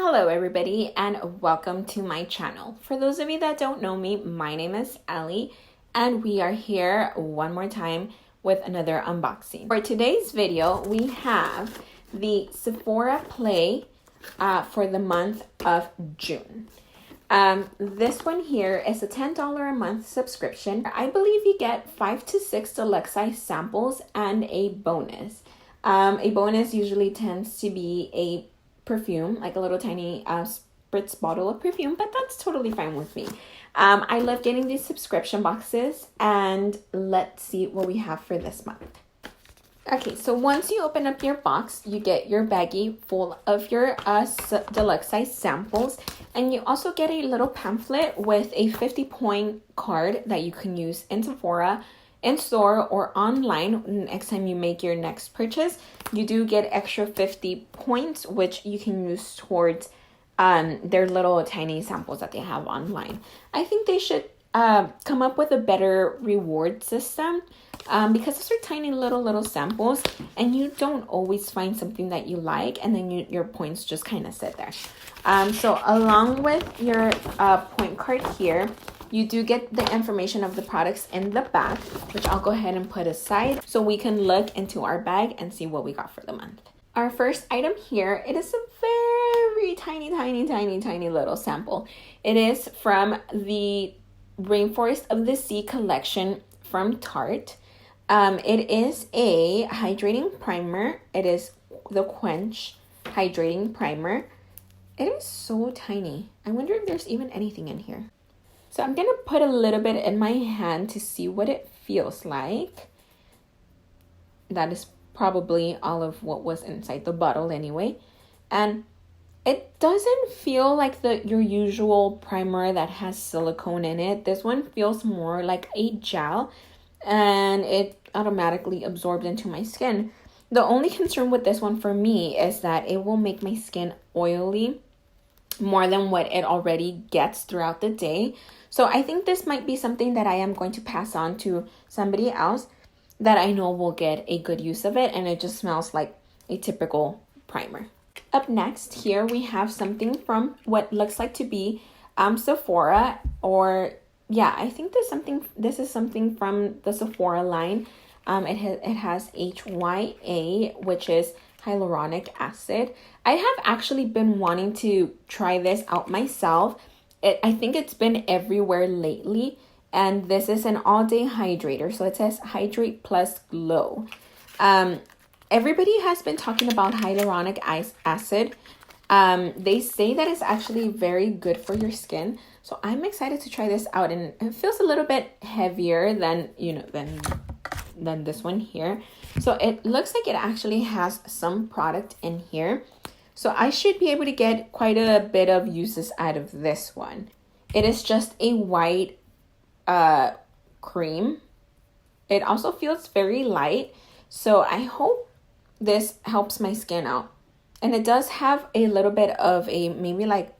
Hello everybody and welcome to my channel. For those of you that don't know me, my name is Ellie and we are here one more time with another unboxing. For today's video, we have the Sephora Play for the month of June. This one here is a $10 a month subscription. I believe you get 5 to 6 deluxe size samples and a bonus. A bonus usually tends to be a perfume, like a little tiny spritz bottle of perfume, but that's totally fine with me. I love getting these subscription boxes, and let's see what we have for this month. Okay, so once you open up your box, you get your baggie full of your deluxe size samples, and you also get a little pamphlet with a 50-point card that you can use in Sephora, in store, or online. Next time you make your next purchase, you do get extra 50 points, which you can use towards their little tiny samples that they have online. I think they should come up with a better reward system because those are tiny little samples and you don't always find something that you like, and then your points just kind of sit there. So along with your point card here, you do get the information of the products in the back, which I'll go ahead and put aside so we can look into our bag and see what we got for the month. Our first item here, it is a very tiny little sample. It is from the Rainforest of the Sea collection from Tarte. It is a hydrating primer. It is the Quench hydrating primer. It is so tiny. I wonder if there's even anything in here. So I'm going to put a little bit in my hand to see what it feels like. That is probably all of what was inside the bottle anyway. And it doesn't feel like your usual primer that has silicone in it. This one feels more like a gel, and it automatically absorbed into my skin. The only concern with this one for me is that it will make my skin oily more than what it already gets throughout the day. So I think this might be something that I am going to pass on to somebody else that I know will get a good use of it, and it just smells like a typical primer. Up next here we have something from what looks like to be Sephora, or yeah, I think this is something from the Sephora line. It has HYA, which is hyaluronic acid. I have actually been wanting to try this out myself. I think it's been everywhere lately, and this is an all-day hydrator. So it says Hydrate Plus Glow. Everybody has been talking about hyaluronic acid. They say that it's actually very good for your skin. So I'm excited to try this out, and it feels a little bit heavier than this one here. So it looks like it actually has some product in here. So I should be able to get quite a bit of uses out of this one. It is just a white cream. It also feels very light. So I hope this helps my skin out. And it does have a little bit of maybe like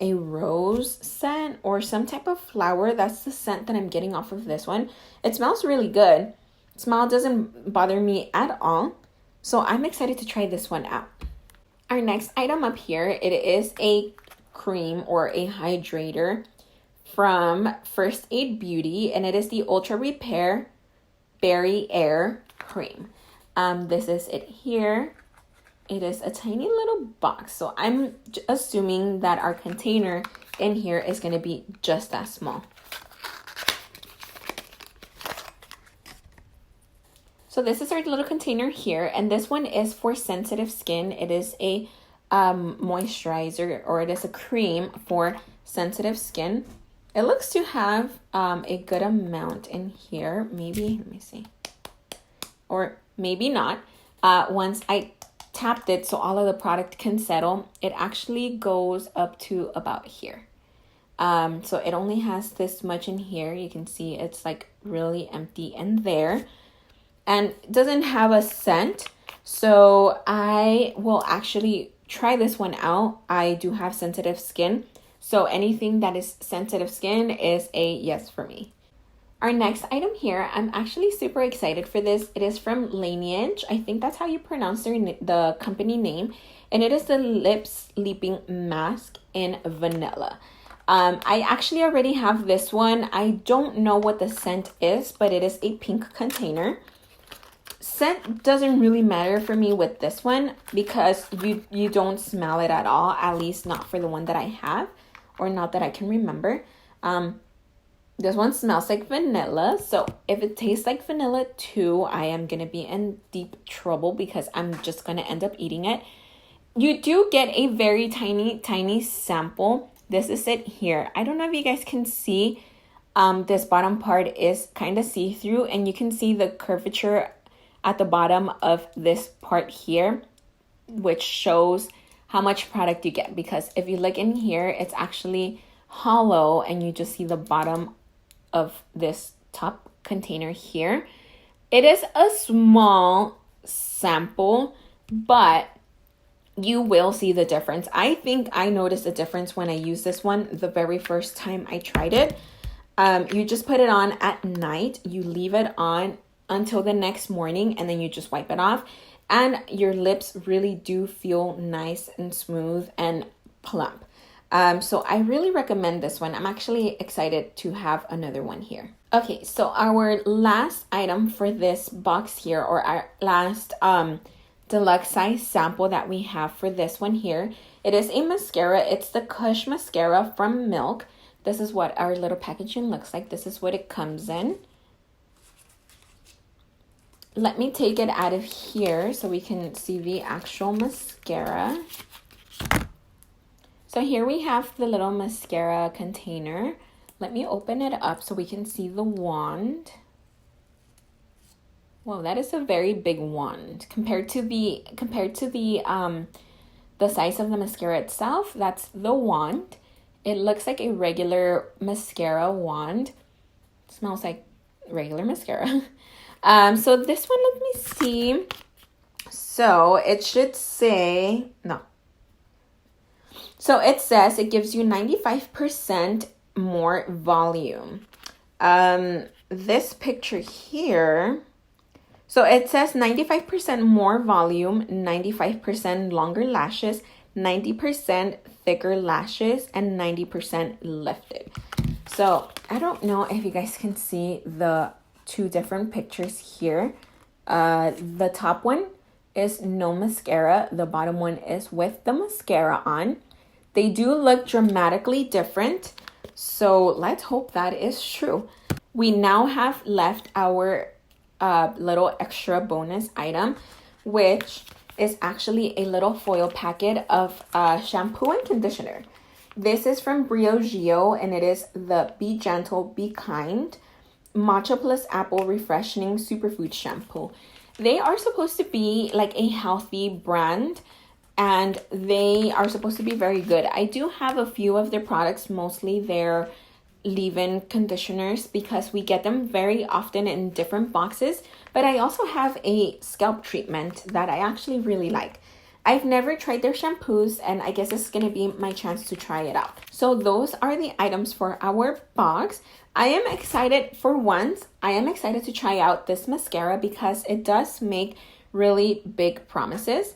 a rose scent or some type of flower. That's the scent that I'm getting off of this one. It smells really good. Smell doesn't bother me at all. So I'm excited to try this one out. Our next item up here, it is a cream or a hydrator from First Aid Beauty, and it is the Ultra Repair Berry Air Cream. This is it here. It is a tiny little box, so I'm assuming that our container in here is going to be just that small. So this is our little container here, and this one is for sensitive skin. It is a moisturizer, or it is a cream for sensitive skin. It looks to have a good amount in here. Maybe, let me see. Or maybe not. Once I tapped it so all of the product can settle, it actually goes up to about here. So it only has this much in here. You can see it's like really empty in there. And it doesn't have a scent, so I will actually try this one out. I do have sensitive skin, so anything that is sensitive skin is a yes for me. Our next item here, I'm actually super excited for this. It is from Lineage. I think that's how you pronounce the company name. And it is the Lip Sleeping Mask in Vanilla. I actually already have this one. I don't know what the scent is, but it is a pink container. Scent doesn't really matter for me with this one because you don't smell it at all, at least not for the one that I have, or not that I can remember. This one smells like vanilla, so if it tastes like vanilla too, I am gonna be in deep trouble because I'm just gonna end up eating it. You do get a very tiny sample. This is it here. I don't know if you guys can see. This bottom part is kind of see-through, and you can see the curvature at the bottom of this part here, which shows how much product you get. Because if you look in here, it's actually hollow, and you just see the bottom of this top container here. It is a small sample, but you will see the difference. I think I noticed a difference when I used this one the very first time I tried it. You just put it on at night. You leave it on until the next morning, and then you just wipe it off. And your lips really do feel nice and smooth and plump. So I really recommend this one. I'm actually excited to have another one here. Okay, so our last item for this box here, or our last deluxe size sample that we have for this one here, it is a mascara. It's the Kush mascara from Milk. This is what our little packaging looks like. This is what it comes in. Let me take it out of here so we can see the actual mascara. So here we have the little mascara container. Let me open it up so we can see the wand. Well, that is a very big wand compared to the size of the mascara itself. That's the wand. It looks like a regular mascara wand. It smells like regular mascara. So this one, let me see. So it should say no. So it says it gives you 95% more volume. This picture here. So it says 95% more volume, 95% longer lashes, 90% thicker lashes, and 90% lifted. So I don't know if you guys can see the two different pictures here. The top one is no mascara. The bottom one is with the mascara on. They do look dramatically different. So let's hope that is true. We now have left our little extra bonus item, which is actually a little foil packet of shampoo and conditioner. This is from Briogeo, and it is the Be Gentle, Be Kind Matcha plus Apple Refreshing Superfood Shampoo. They are supposed to be like a healthy brand, and they are supposed to be very good. I do have a few of their products, mostly their leave-in conditioners, because we get them very often in different boxes. But I also have a scalp treatment that I actually really like. I've never tried their shampoos, and I guess this is going to be my chance to try it out. So those are the items for our box. I am excited for once. I am excited to try out this mascara because it does make really big promises.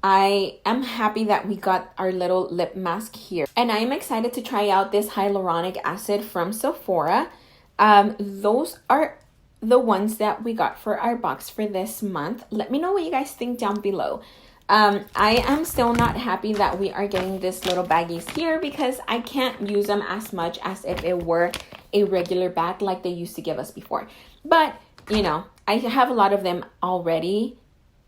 I am happy that we got our little lip mask here. And I am excited to try out this hyaluronic acid from Sephora. Those are the ones that we got for our box for this month. Let me know what you guys think down below. I am still not happy that we are getting this little baggies here because I can't use them as much as if it were a regular bag like they used to give us before. But, you know, I have a lot of them already,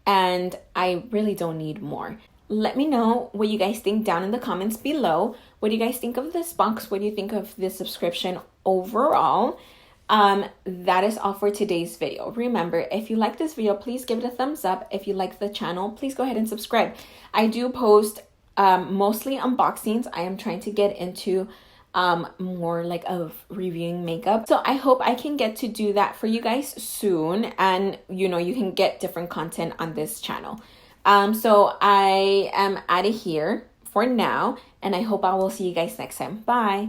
and I really don't need more. Let me know what you guys think down in the comments below. What do you guys think of this box? What do you think of this subscription overall? That is all for today's video. Remember, if you like this video, please give it a thumbs up. If you like the channel, please go ahead and subscribe. I do post mostly unboxings. I am trying to get into more like of reviewing makeup. So I hope I can get to do that for you guys soon. And you know, you can get different content on this channel. So I am out of here for now, and I hope I will see you guys next time. Bye.